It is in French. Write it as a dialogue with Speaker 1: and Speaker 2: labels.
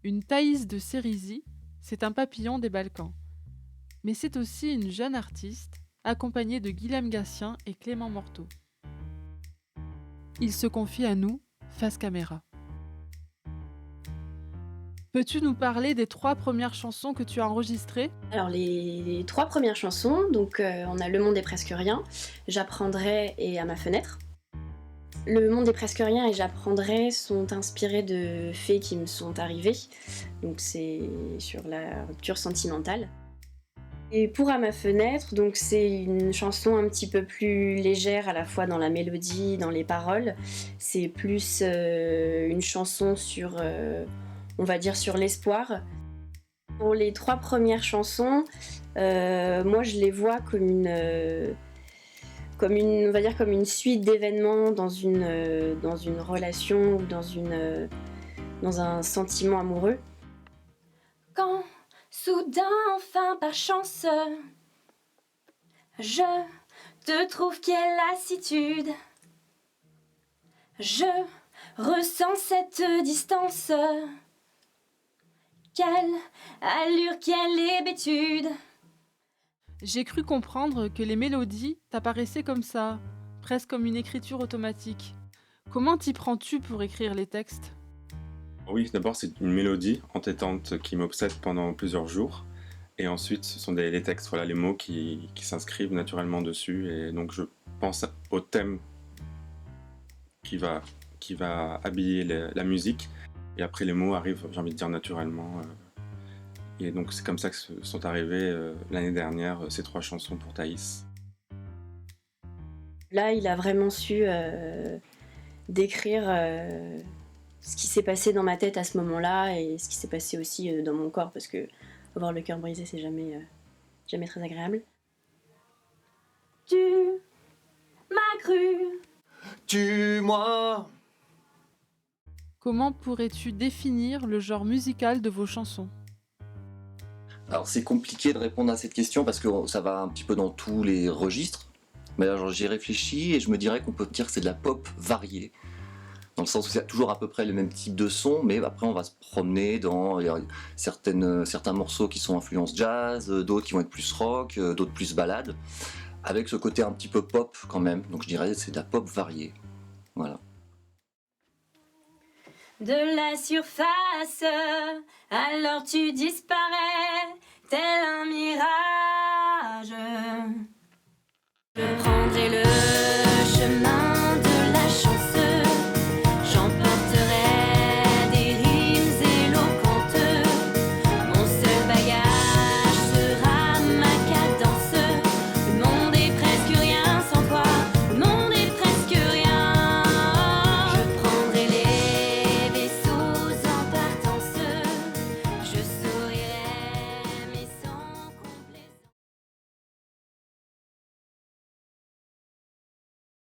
Speaker 1: Une Thaïs de Cérizy, c'est un papillon des Balkans. Mais c'est aussi une jeune artiste, accompagnée de Guilhem Gatien et Clément Morteau. Il se confie à nous, face caméra. Peux-tu nous parler des 3 premières chansons que tu as enregistrées ?
Speaker 2: Alors les 3 premières chansons, donc on a Le monde est presque rien, J'apprendrai et À ma fenêtre. Le monde est presque rien et J'apprendrai sont inspirés de faits qui me sont arrivés, donc c'est sur la rupture sentimentale. Et pour À ma fenêtre, donc c'est une chanson un petit peu plus légère à la fois dans la mélodie, dans les paroles. C'est plus une chanson sur, on va dire sur l'espoir. Pour les 3 premières chansons, moi je les vois on va dire comme une suite d'événements dans une relation ou dans un sentiment amoureux. Quand soudain, enfin par chance, je te trouve quelle lassitude, je ressens cette distance. Quelle allure, quelle hébétude.
Speaker 1: J'ai cru comprendre que les mélodies t'apparaissaient comme ça, presque comme une écriture automatique. Comment t'y prends-tu pour écrire les textes ?
Speaker 3: Oui, d'abord c'est une mélodie entêtante qui m'obsède pendant plusieurs jours. Et ensuite ce sont les textes, voilà, les mots qui s'inscrivent naturellement dessus. Et donc je pense au thème qui va habiller la musique. Et après les mots arrivent, j'ai envie de dire, naturellement. Et donc c'est comme ça que sont arrivées l'année dernière ces 3 chansons pour Thaïs.
Speaker 2: Là, il a vraiment su décrire ce qui s'est passé dans ma tête à ce moment-là et ce qui s'est passé aussi dans mon corps, parce que avoir le cœur brisé, c'est jamais très agréable. Tu m'as cru.
Speaker 4: Tue-moi.
Speaker 1: Comment pourrais-tu définir le genre musical de vos chansons ?
Speaker 4: Alors c'est compliqué de répondre à cette question parce que ça va un petit peu dans tous les registres. Mais alors j'y réfléchis et je me dirais qu'on peut dire que c'est de la pop variée. Dans le sens où c'est toujours à peu près le même type de son, mais après on va se promener dans certains morceaux qui sont influence jazz, d'autres qui vont être plus rock, d'autres plus ballades, avec ce côté un petit peu pop quand même. Donc je dirais que c'est de la pop variée. Voilà.
Speaker 2: De la surface, alors tu disparais, tel un mirage.